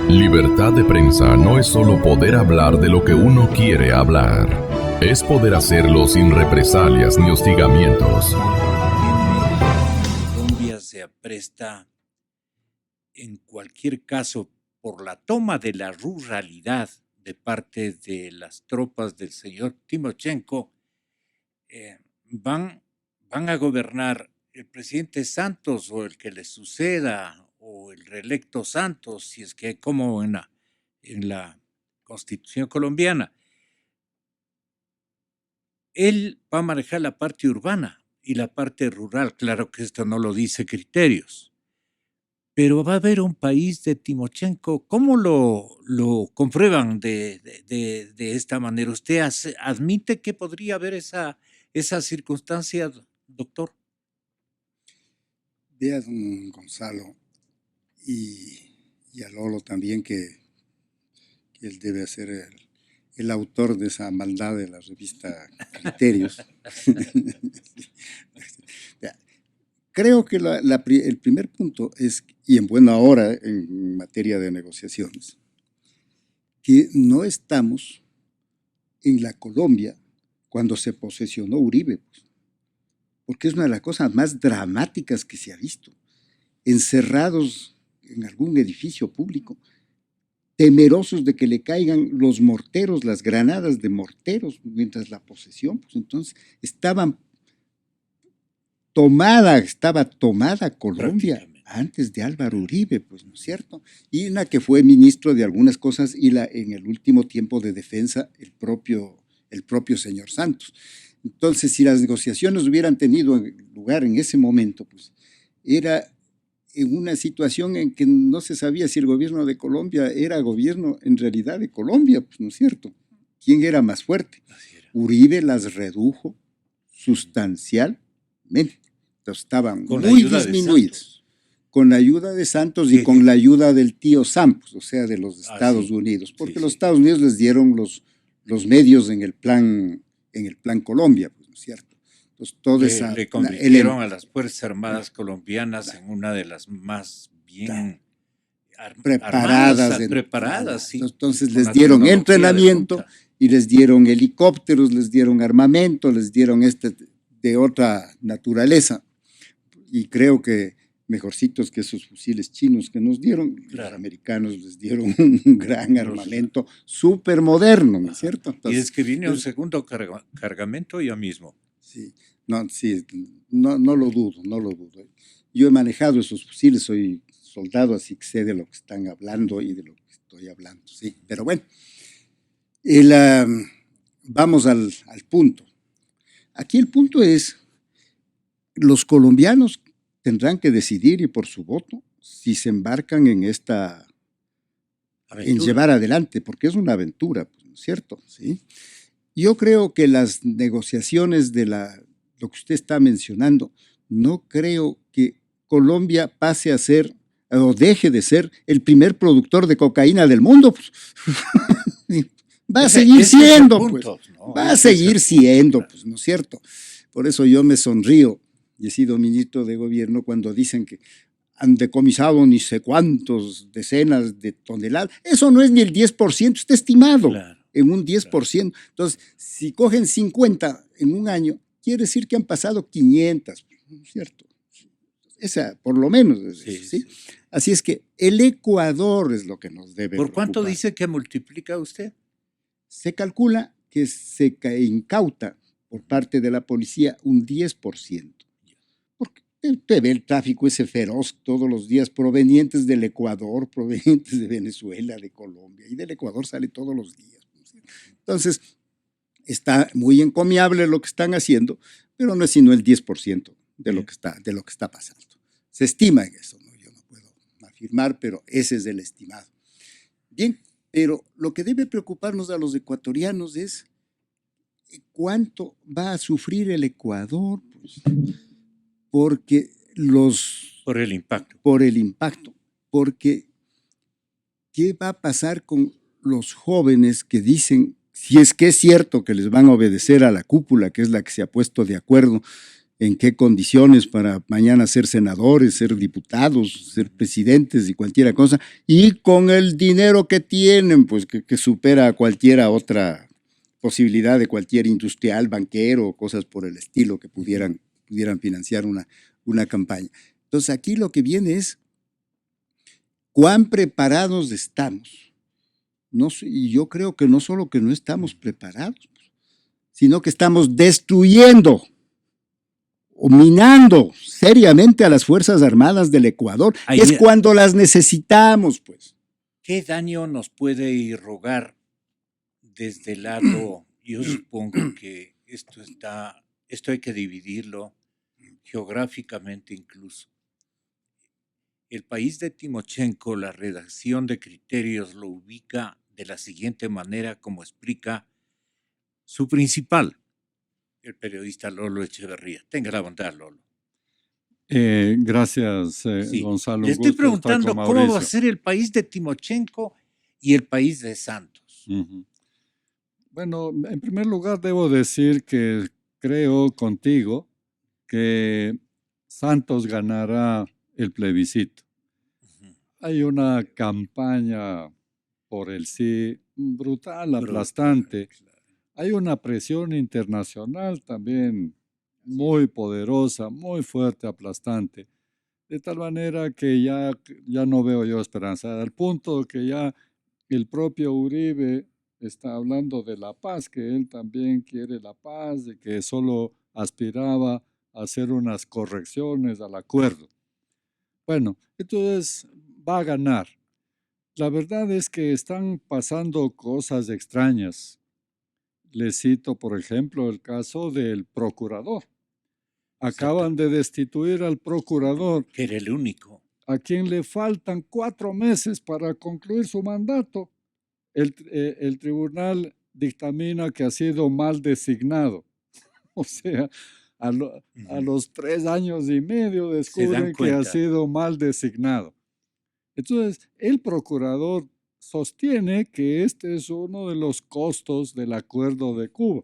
Libertad de prensa no es solo poder hablar de lo que uno quiere hablar. Es poder hacerlo sin represalias ni hostigamientos. Colombia se apresta, en cualquier caso, por la toma de la ruralidad de parte de las tropas del señor Timochenko, van a gobernar el presidente Santos o el que le suceda o el reelecto Santos, si es que como en la Constitución colombiana. Él va a manejar la parte urbana y la parte rural. Claro que esto no lo dice Criterios, pero va a haber un país de Timochenko. ¿Cómo lo comprueban de esta manera? ¿Usted admite que podría haber esa circunstancia, doctor? Vea, don Gonzalo, y a Lolo también, que él debe ser el autor de esa maldad de la revista Criterios. Creo que el primer punto es, y en buena hora en materia de negociaciones, que no estamos en la Colombia cuando se posesionó Uribe, pues, porque es una de las cosas más dramáticas que se ha visto. Encerrados en algún edificio público, temerosos de que le caigan los morteros, las granadas de morteros, mientras la posesión, pues entonces estaba tomada Colombia antes de Álvaro Uribe, pues, ¿no es cierto? Y una que fue ministro de algunas cosas y en el último tiempo de defensa el propio señor Santos. Entonces, si las negociaciones hubieran tenido lugar en ese momento, pues era en una situación en que no se sabía si el gobierno de Colombia era gobierno en realidad de Colombia, pues, ¿no es cierto? ¿Quién era más fuerte? Uribe las redujo sustancialmente. Entonces, estaban muy disminuidos. Con la ayuda de Santos y con la ayuda del tío Sam, pues, o sea, de los Estados Unidos, porque los Estados Unidos les dieron los medios en el plan Colombia, pues, ¿no es cierto? Entonces, todo le convirtieron a las Fuerzas Armadas colombianas en una de las más bien preparadas. Sí, entonces les dieron entrenamiento y les dieron helicópteros, les dieron armamento, les dieron de otra naturaleza. Y creo que mejorcitos que esos fusiles chinos que nos dieron, los americanos les dieron un gran armamento súper moderno, ¿no es cierto? Entonces, y es que viene un segundo cargamento ya mismo. Sí, no lo dudo, no lo dudo. Yo he manejado esos fusiles, soy soldado, así que sé de lo que están hablando y de lo que estoy hablando, sí. Pero bueno, vamos al punto. Aquí el punto es, los colombianos tendrán que decidir, y por su voto, si se embarcan en esta aventura, en llevar adelante, porque es una aventura, ¿no es cierto? ¿Sí? Yo creo que las negociaciones de lo que usted está mencionando, no creo que Colombia pase a ser o deje de ser el primer productor de cocaína del mundo. Pues. Va a seguir siendo, pues. ¿No? Va a seguir siendo, pues, ¿no es cierto? Por eso yo me sonrío y he sido ministro de gobierno cuando dicen que han decomisado ni sé cuántos decenas de toneladas. Eso no es ni el 10%, está estimado en un 10%. Entonces, si cogen 50 en un año, quiere decir que han pasado 500, ¿no es cierto? Esa, por lo menos. ¿Sí? Así es que el Ecuador es lo que nos debe ¿Por preocupar. cuánto dice que multiplica usted? Se calcula que se incauta por parte de la policía un 10%. Porque usted ve el tráfico ese feroz todos los días, provenientes del Ecuador, provenientes de Venezuela, de Colombia, y del Ecuador sale todos los días. Entonces, está muy encomiable lo que están haciendo, pero no es sino el 10% de lo que está pasando. Se estima en eso, ¿no? Yo no puedo afirmar, pero ese es el estimado. Bien, pero lo que debe preocuparnos a los ecuatorianos es cuánto va a sufrir el Ecuador, pues, porque por el impacto. Porque ¿qué va a pasar con los jóvenes que dicen, si es que es cierto que les van a obedecer a la cúpula, que es la que se ha puesto de acuerdo en qué condiciones para mañana ser senadores, ser diputados, ser presidentes y cualquier cosa, y con el dinero que tienen, pues que supera a cualquiera otra posibilidad de cualquier industrial, banquero, cosas por el estilo que pudieran financiar una campaña. Entonces aquí lo que viene es cuán preparados estamos. Y yo creo que no solo que no estamos preparados, sino que estamos destruyendo o minando seriamente a las Fuerzas Armadas del Ecuador. Es cuando las necesitamos, pues. ¿Qué daño nos puede irrogar desde el lado? Yo supongo que esto hay que dividirlo geográficamente incluso. El país de Timochenko, la redacción de Criterios lo ubica de la siguiente manera, como explica su principal, el periodista Lolo Echeverría. Tenga la bondad, Lolo. Gracias, sí. Gonzalo. Le estoy preguntando cómo va a ser el país de Timochenko y el país de Santos. Bueno, en primer lugar debo decir que creo contigo que Santos ganará el plebiscito. Hay una campaña por el sí brutal, aplastante. Hay una presión internacional también muy poderosa, muy fuerte, aplastante. De tal manera que ya no veo yo esperanza. Al punto que ya el propio Uribe está hablando de la paz, que él también quiere la paz y que solo aspiraba a hacer unas correcciones al acuerdo. Bueno, entonces va a ganar. La verdad es que están pasando cosas extrañas. Les cito, por ejemplo, el caso del procurador. Acaban de destituir al procurador. Que era el único. A quien le faltan 4 meses para concluir su mandato. El tribunal dictamina que ha sido mal designado. O sea, a los 3 años y medio descubren que ha sido mal designado. Entonces, el procurador sostiene que este es uno de los costos del acuerdo de Cuba.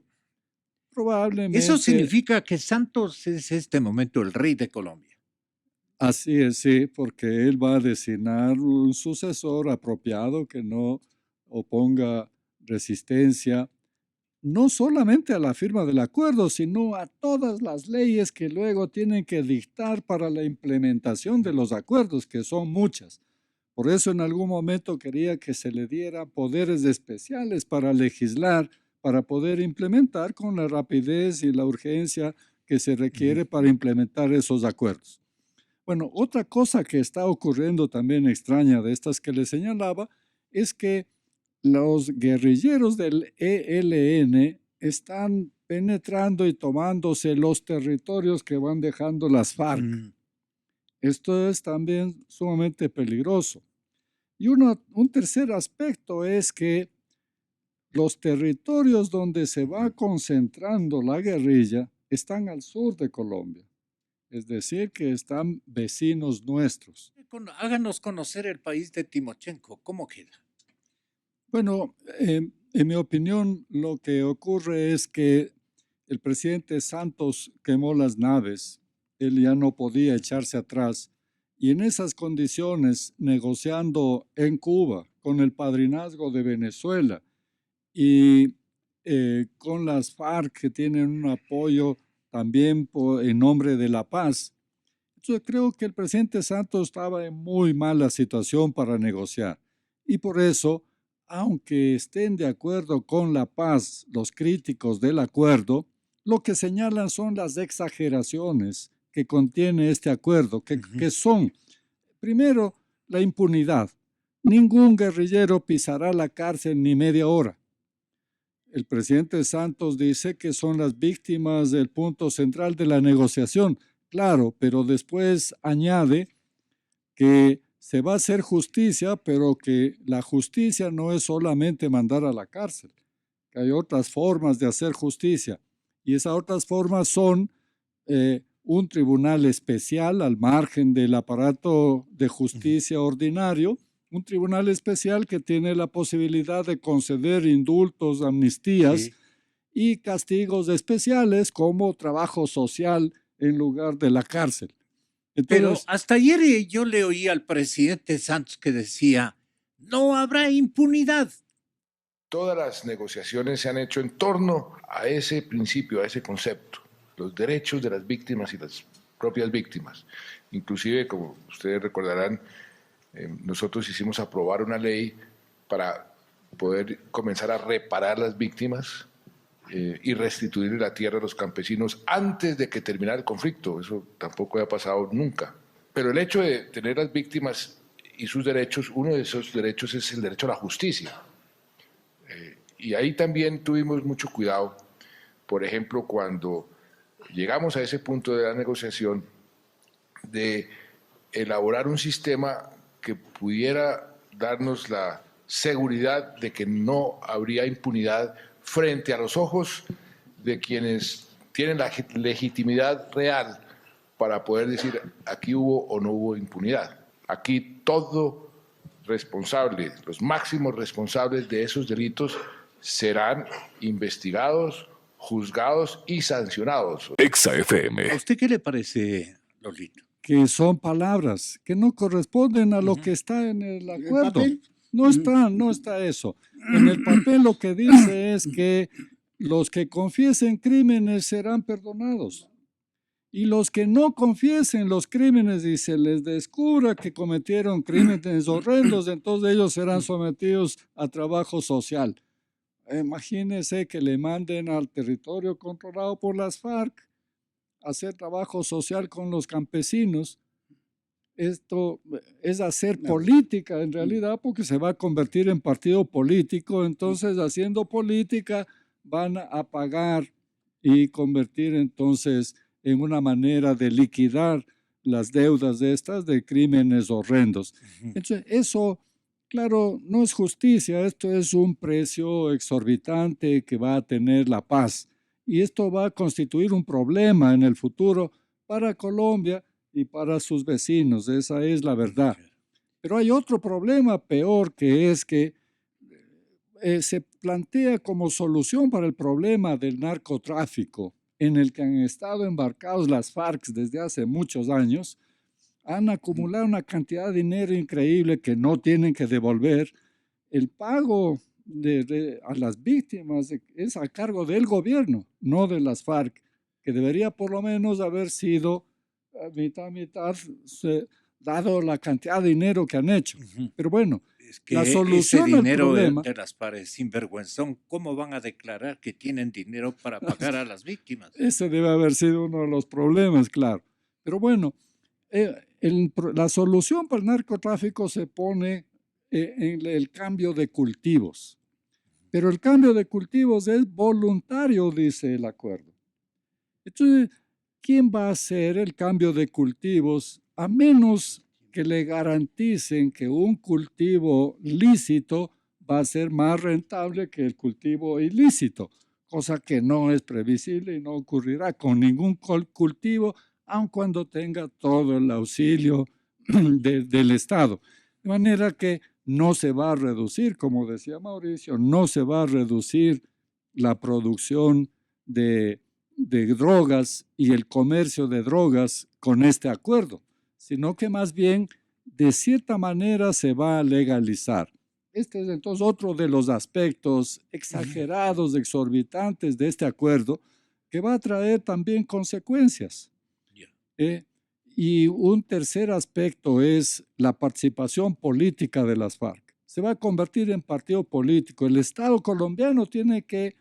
Probablemente. Eso significa que Santos es este momento el rey de Colombia. Así es, sí, porque él va a designar un sucesor apropiado que no oponga resistencia, no solamente a la firma del acuerdo, sino a todas las leyes que luego tienen que dictar para la implementación de los acuerdos, que son muchas. Por eso en algún momento quería que se le diera poderes especiales para legislar, para poder implementar con la rapidez y la urgencia que se requiere para implementar esos acuerdos. Bueno, otra cosa que está ocurriendo también extraña de estas que le señalaba es que los guerrilleros del ELN están penetrando y tomándose los territorios que van dejando las FARC. Esto es también sumamente peligroso. Y un tercer aspecto es que los territorios donde se va concentrando la guerrilla están al sur de Colombia. Es decir, que están vecinos nuestros. Háganos conocer el país de Timochenko. ¿Cómo queda? Bueno, en mi opinión, lo que ocurre es que el presidente Santos quemó las naves. Él ya no podía echarse atrás. Y en esas condiciones, negociando en Cuba, con el padrinazgo de Venezuela y con las FARC que tienen un apoyo también en nombre de la paz. Yo creo que el presidente Santos estaba en muy mala situación para negociar. Y por eso, aunque estén de acuerdo con la paz los críticos del acuerdo, lo que señalan son las exageraciones que contiene este acuerdo, que son, primero, la impunidad. Ningún guerrillero pisará la cárcel ni media hora. El presidente Santos dice que son las víctimas del punto central de la negociación. Claro, pero después añade que se va a hacer justicia, pero que la justicia no es solamente mandar a la cárcel, que hay otras formas de hacer justicia. Y esas otras formas son un tribunal especial al margen del aparato de justicia ordinario, un tribunal especial que tiene la posibilidad de conceder indultos, amnistías y castigos especiales como trabajo social en lugar de la cárcel. Pero Entonces, hasta ayer yo le oí al presidente Santos que decía, no habrá impunidad. Todas las negociaciones se han hecho en torno a ese principio, a ese concepto, los derechos de las víctimas y las propias víctimas. Inclusive, como ustedes recordarán, nosotros hicimos aprobar una ley para poder comenzar a reparar las víctimas y restituir la tierra a los campesinos antes de que terminara el conflicto. Eso tampoco había pasado nunca. Pero el hecho de tener las víctimas y sus derechos, uno de esos derechos es el derecho a la justicia. Y ahí también tuvimos mucho cuidado. Por ejemplo, cuando llegamos a ese punto de la negociación, de elaborar un sistema que pudiera darnos la seguridad de que no habría impunidad frente a los ojos de quienes tienen la legitimidad real para poder decir aquí hubo o no hubo impunidad. Aquí todo responsable, los máximos responsables de esos delitos serán investigados, juzgados y sancionados. Exa FM. ¿A usted qué le parece, Lolito? que son palabras que no corresponden a lo que está en el acuerdo. No está eso. En el papel lo que dice es que los que confiesen crímenes serán perdonados. Y los que no confiesen los crímenes y se les descubra que cometieron crímenes horrendos, entonces ellos serán sometidos a trabajo social. Imagínense que le manden al territorio controlado por las FARC a hacer trabajo social con los campesinos. Esto es hacer política en realidad, porque se va a convertir en partido político. Entonces, haciendo política, van a pagar y convertir entonces en una manera de liquidar las deudas de estas de crímenes horrendos. Entonces, eso, claro, no es justicia. Esto es un precio exorbitante que va a tener la paz. Y esto va a constituir un problema en el futuro para Colombia y para sus vecinos. Esa es la verdad. Pero hay otro problema peor, que es que se plantea como solución para el problema del narcotráfico, en el que han estado embarcados las FARC desde hace muchos años. Han acumulado una cantidad de dinero increíble que no tienen que devolver. El pago a las víctimas es a cargo del gobierno, no de las FARC, que debería por lo menos haber sido mitad, dado la cantidad de dinero que han hecho. Pero bueno, es que la solución ese dinero al problema, de las pares sinvergüenzón, ¿cómo van a declarar que tienen dinero para pagar a las víctimas? ese debe haber sido uno de los problemas, claro. Pero bueno, la solución para el narcotráfico se pone en el cambio de cultivos. Pero el cambio de cultivos es voluntario, dice el acuerdo. Entonces, ¿quién va a hacer el cambio de cultivos a menos que le garanticen que un cultivo lícito va a ser más rentable que el cultivo ilícito? Cosa que no es previsible y no ocurrirá con ningún cultivo, aun cuando tenga todo el auxilio del Estado. De manera que no se va a reducir, como decía Mauricio, no se va a reducir la producción de drogas y el comercio de drogas con este acuerdo, sino que más bien, de cierta manera, se va a legalizar. Este es entonces otro de los aspectos exagerados, exorbitantes de este acuerdo, que va a traer también consecuencias. Y un tercer aspecto es la participación política de las FARC. Se va a convertir en partido político. El Estado colombiano tiene que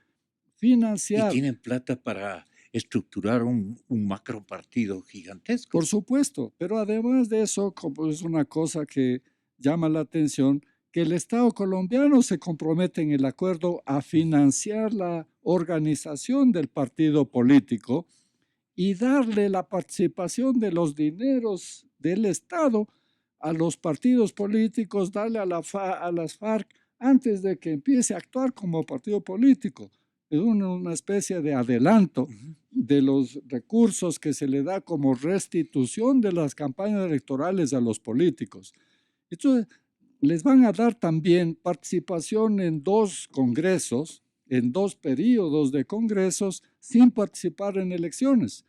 financiar. Y tienen plata para estructurar un macro partido gigantesco. Por supuesto, pero además de eso, como es una cosa que llama la atención, que el Estado colombiano se compromete en el acuerdo a financiar la organización del partido político y darle la participación de los dineros del Estado a los partidos políticos, darle a las FARC antes de que empiece a actuar como partido político. Es una especie de adelanto de los recursos que se le da como restitución de las campañas electorales a los políticos. Entonces, les van a dar también participación en 2 congresos, en 2 periodos de congresos, sin participar en elecciones.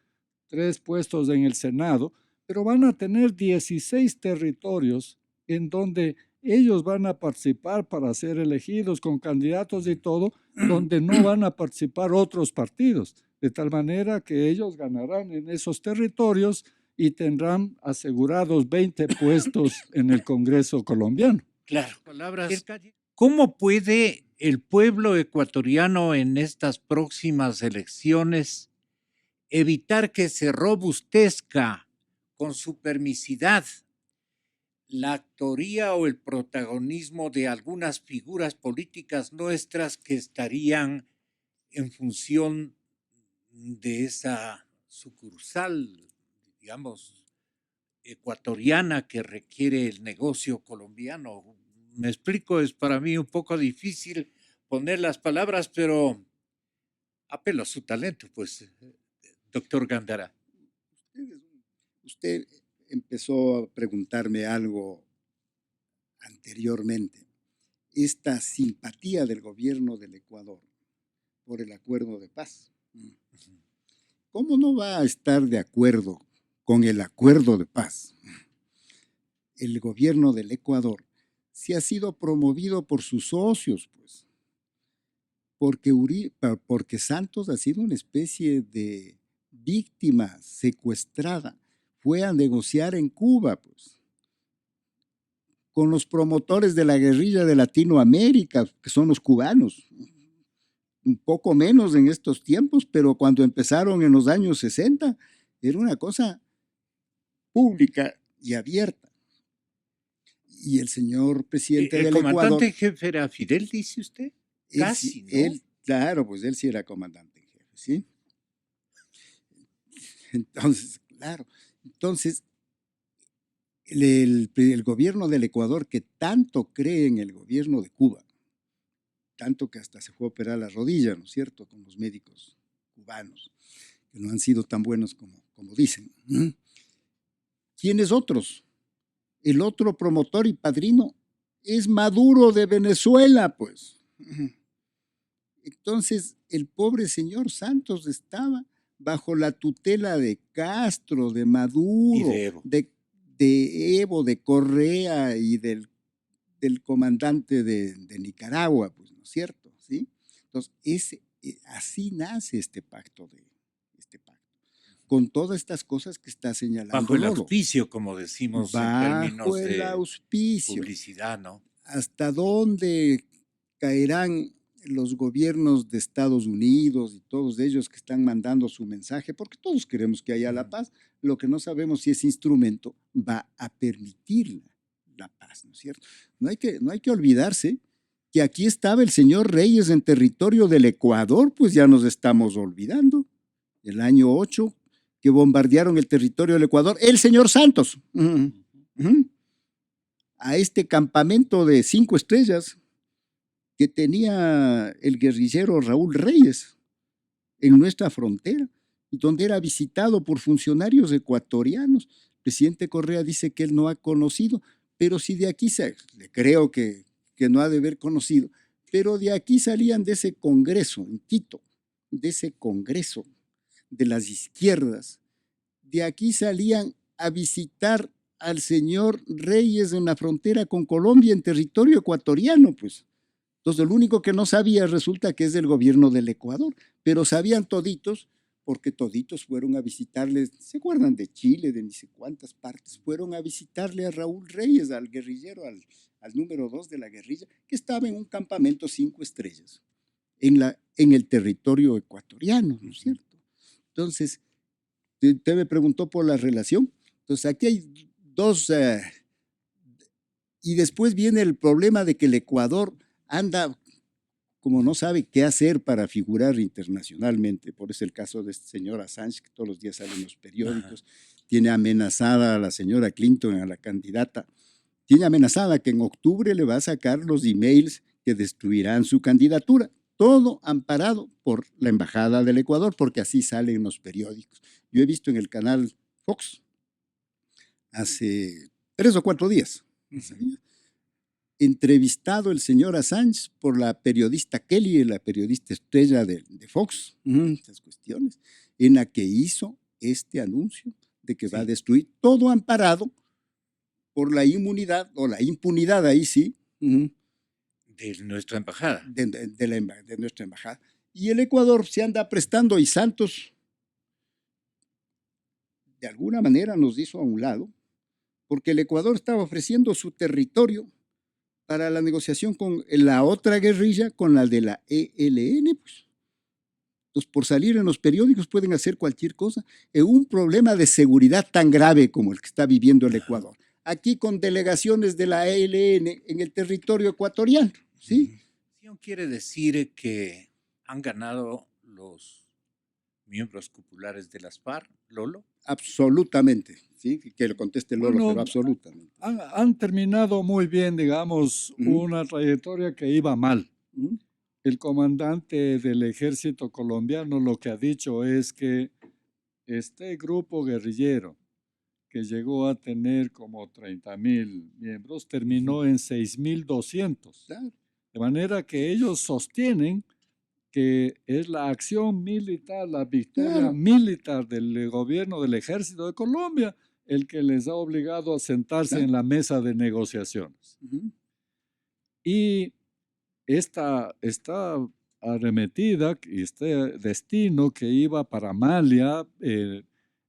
3 puestos en el Senado, pero van a tener 16 territorios en donde ellos van a participar para ser elegidos con candidatos y todo, donde no van a participar otros partidos, de tal manera que ellos ganarán en esos territorios y tendrán asegurados 20 puestos en el Congreso colombiano. Claro. Palabras. ¿Cómo puede el pueblo ecuatoriano en estas próximas elecciones evitar que se robustezca con su permisidad la actoría o el protagonismo de algunas figuras políticas nuestras que estarían en función de esa sucursal, digamos, ecuatoriana que requiere el negocio colombiano? Me explico, es para mí un poco difícil poner las palabras, pero apelo a su talento, pues, doctor Gándara. Usted empezó a preguntarme algo anteriormente. Esta simpatía del gobierno del Ecuador por el acuerdo de paz. ¿Cómo no va a estar de acuerdo con el acuerdo de paz? El gobierno del Ecuador sí ha sido promovido por sus socios, pues, porque Santos ha sido una especie de víctima secuestrada. Fue a negociar en Cuba, pues, con los promotores de la guerrilla de Latinoamérica, que son los cubanos. Un poco menos en estos tiempos, pero cuando empezaron en los años 60, era una cosa pública y abierta. Y el señor presidente del Ecuador… ¿El comandante en jefe era Fidel, dice usted? Casi, ¿no? Claro, pues él sí era comandante en jefe, ¿sí? Entonces, claro, el gobierno del Ecuador, que tanto cree en el gobierno de Cuba, tanto que hasta se fue a operar la rodilla, ¿no es cierto?, con los médicos cubanos, que no han sido tan buenos como dicen. ¿Quiénes otros? El otro promotor y padrino es Maduro de Venezuela, pues. Entonces, el pobre señor Santos estaba bajo la tutela de Castro, de Maduro, de Evo, de Correa y del comandante de Nicaragua, pues, ¿no es cierto? ¿Sí? Entonces, así nace este pacto, con todas estas cosas que está señalando. Bajo el auspicio, como decimos en términos de publicidad, ¿no? ¿Hasta dónde caerán los gobiernos de Estados Unidos y todos ellos que están mandando su mensaje? Porque todos queremos que haya la paz. Lo que no sabemos si ese instrumento va a permitir la paz, ¿no es cierto? No hay que olvidarse que aquí estaba el señor Reyes en territorio del Ecuador, pues ya nos estamos olvidando. El año 8, que bombardearon el territorio del Ecuador, el señor Santos, a este campamento de 5 estrellas que tenía el guerrillero Raúl Reyes en nuestra frontera, y donde era visitado por funcionarios ecuatorianos. El presidente Correa dice que él no ha conocido, pero si de aquí le creo que no ha de haber conocido, pero de aquí salían de ese congreso en Quito, de ese congreso de las izquierdas, de aquí salían a visitar al señor Reyes en la frontera con Colombia en territorio ecuatoriano, pues. Entonces, lo único que no sabía resulta que es del gobierno del Ecuador, pero sabían toditos, porque toditos fueron a visitarle, ¿se acuerdan de Chile, de ni sé cuántas partes? Fueron a visitarle a Raúl Reyes, al guerrillero, al número 2 de la guerrilla, que estaba en un campamento 5 estrellas, en el territorio ecuatoriano, ¿no es cierto? Entonces, usted me preguntó por la relación. Entonces, aquí hay dos, y después viene el problema de que el Ecuador anda como no sabe qué hacer para figurar internacionalmente. Por eso el caso de este señor Assange, que todos los días sale en los periódicos. Tiene amenazada a la señora Clinton, a la candidata. Tiene amenazada que en octubre le va a sacar los emails que destruirán su candidatura. Todo amparado por la Embajada del Ecuador, porque así sale en los periódicos. Yo he visto en el canal Fox hace 3 o 4 días, entrevistado el señor Assange por la periodista Kelly, la periodista estrella de Fox, estas cuestiones, en la que hizo este anuncio de que va a destruir todo amparado por la inmunidad o la impunidad, ahí sí, de nuestra embajada. de nuestra embajada. Y el Ecuador se anda prestando y Santos de alguna manera nos hizo a un lado, porque el Ecuador estaba ofreciendo su territorio para la negociación con la otra guerrilla, con la de la ELN, pues. Entonces, por salir en los periódicos pueden hacer cualquier cosa en un problema de seguridad tan grave como el que está viviendo el Ecuador. Aquí con delegaciones de la ELN en el territorio ecuatoriano, ¿sí? ¿No quiere decir que han ganado los miembros populares de las FARC, Lolo? Absolutamente, ¿sí? Que lo conteste Lolo, Bueno, pero absolutamente. Han terminado muy bien, digamos, una trayectoria que iba mal. El comandante del ejército colombiano lo que ha dicho es que este grupo guerrillero, que llegó a tener como 30,000 miembros, terminó en 6,200. Claro. De manera que ellos sostienen que es la acción militar, la victoria militar del gobierno del ejército de Colombia el que les ha obligado a sentarse en la mesa de negociaciones. Y esta arremetida, este destino que iba para Amalia,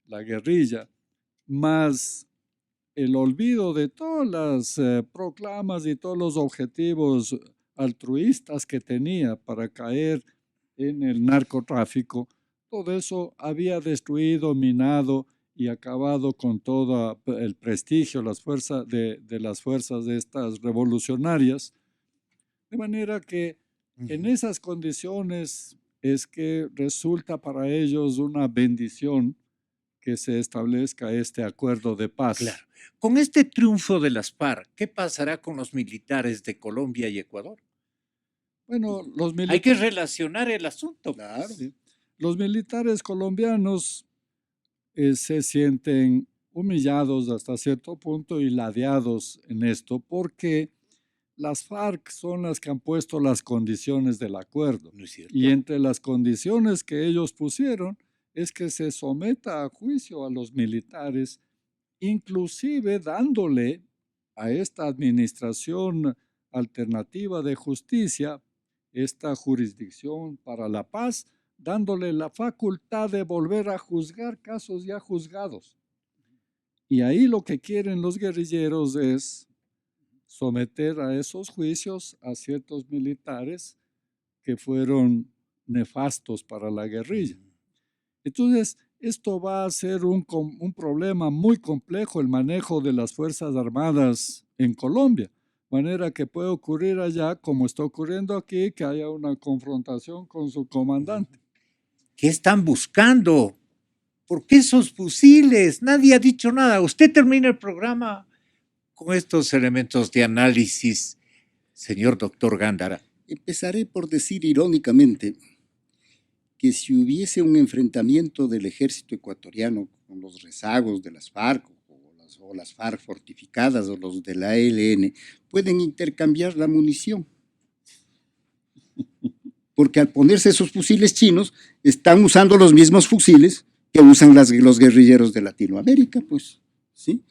la guerrilla, más el olvido de todas las proclamas y todos los objetivos altruistas que tenía para caer en el narcotráfico, todo eso había destruido, minado y acabado con todo el prestigio de las fuerzas de estas revolucionarias. De manera que en esas condiciones es que resulta para ellos una bendición que se establezca este acuerdo de paz. Claro. Con este triunfo de las FARC, ¿qué pasará con los militares de Colombia y Ecuador? Bueno, hay que relacionar el asunto. Claro. Sí. Los militares colombianos se sienten humillados hasta cierto punto y ladeados en esto porque las FARC son las que han puesto las condiciones del acuerdo. ¿No es cierto? Y entre las condiciones que ellos pusieron es que se someta a juicio a los militares, inclusive dándole a esta administración alternativa de justicia, esta jurisdicción para la paz, dándole la facultad de volver a juzgar casos ya juzgados. Y ahí lo que quieren los guerrilleros es someter a esos juicios a ciertos militares que fueron nefastos para la guerrilla. Entonces, esto va a ser un problema muy complejo, el manejo de las Fuerzas Armadas en Colombia. De manera que puede ocurrir allá, como está ocurriendo aquí, que haya una confrontación con su comandante. ¿Qué están buscando? ¿Por qué esos fusiles? Nadie ha dicho nada. Usted termina el programa con estos elementos de análisis, señor doctor Gándara. Empezaré por decir irónicamente que si hubiese un enfrentamiento del ejército ecuatoriano con los rezagos de las FARC o las FARC fortificadas o los de la ELN, pueden intercambiar la munición. Porque al ponerse esos fusiles chinos, están usando los mismos fusiles que usan los guerrilleros de Latinoamérica, pues, ¿sí?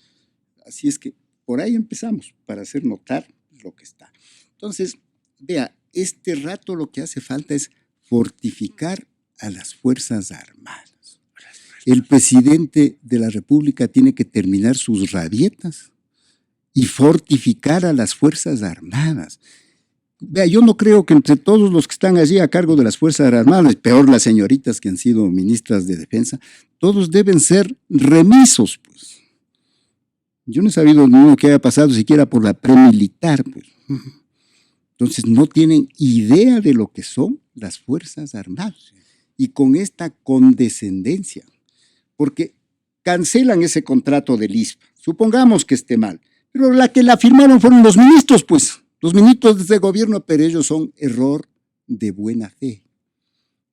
Así es que por ahí empezamos, para hacer notar lo que está. Entonces, vea, este rato lo que hace falta es fortificar a las Fuerzas Armadas. El presidente de la República tiene que terminar sus rabietas y fortificar a las Fuerzas Armadas. Vea, yo no creo que entre todos los que están allí a cargo de las Fuerzas Armadas, peor las señoritas que han sido ministras de Defensa, todos deben ser remisos, pues. Yo no he sabido ninguno que haya pasado siquiera por la premilitar, pues. Entonces no tienen idea de lo que son las Fuerzas Armadas. Y con esta condescendencia, porque cancelan ese contrato del ISPA, supongamos que esté mal, pero la que la firmaron fueron los ministros, pues, los ministros de gobierno, pero ellos son error de buena fe.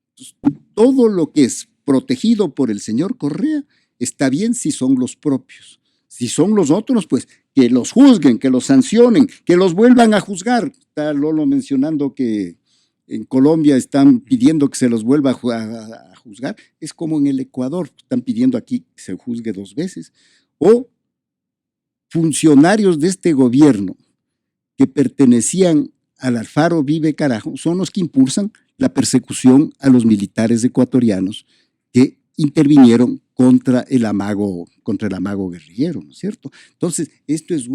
Entonces, todo lo que es protegido por el señor Correa está bien si son los propios. Si son los otros, pues que los juzguen, que los sancionen, que los vuelvan a juzgar. Está Lolo mencionando que en Colombia están pidiendo que se los vuelva a juzgar, es como en el Ecuador, están pidiendo aquí que se juzgue 2 veces, o funcionarios de este gobierno que pertenecían al Alfaro Vive Carajo son los que impulsan la persecución a los militares ecuatorianos que intervinieron contra el amago guerrillero, ¿no es cierto? Entonces, esto es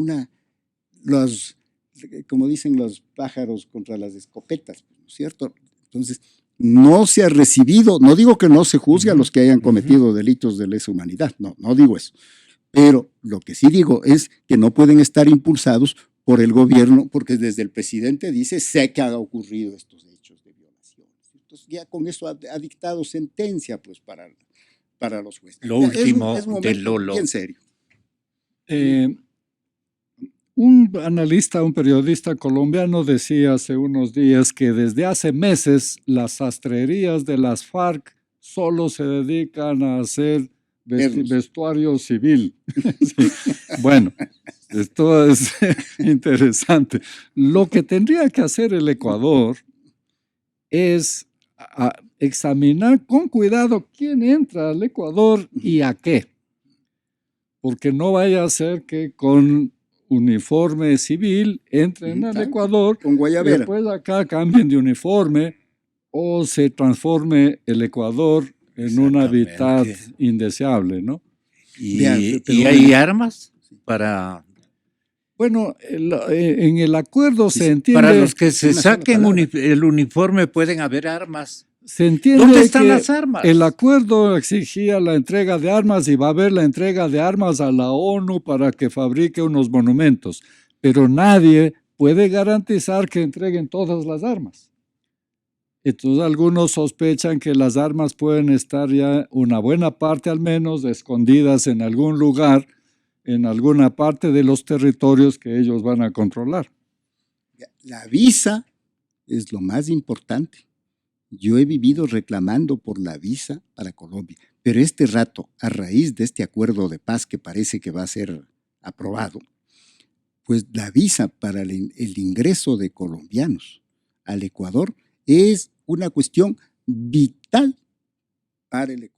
como dicen los pájaros contra las escopetas, ¿no es cierto? Entonces, no se ha recibido, no digo que no se juzgue a los que hayan cometido delitos de lesa humanidad, no digo eso, pero lo que sí digo es que no pueden estar impulsados por el gobierno, porque desde el presidente dice, sé que han ocurrido estos hechos de violación. Entonces, ya con eso ha dictado sentencia, pues, para los jueces. Lo último es un de Lolo. bien serio. Un analista, un periodista colombiano decía hace unos días que desde hace meses las sastrerías de las FARC solo se dedican a hacer vestuario civil. Sí. Bueno, esto es interesante. Lo que tendría que hacer el Ecuador es examinar con cuidado quién entra al Ecuador y a qué. Porque no vaya a ser que con uniforme civil entren al Ecuador, con guayabera. Después acá cambien de uniforme o se transforme el Ecuador en un hábitat indeseable, ¿no? ¿Y hay armas para...? Bueno, en el acuerdo se entiende... Para los que se saquen el uniforme pueden haber armas. Se entiende ¿Dónde están que las armas? El acuerdo exigía la entrega de armas y va a haber la entrega de armas a la ONU para que fabrique unos monumentos, pero nadie puede garantizar que entreguen todas las armas. Entonces algunos sospechan que las armas pueden estar ya una buena parte al menos escondidas en algún lugar, en alguna parte de los territorios que ellos van a controlar. La visa es lo más importante. Yo he vivido reclamando por la visa para Colombia, pero este rato, a raíz de este acuerdo de paz que parece que va a ser aprobado, pues la visa para el ingreso de colombianos al Ecuador es una cuestión vital para el Ecuador.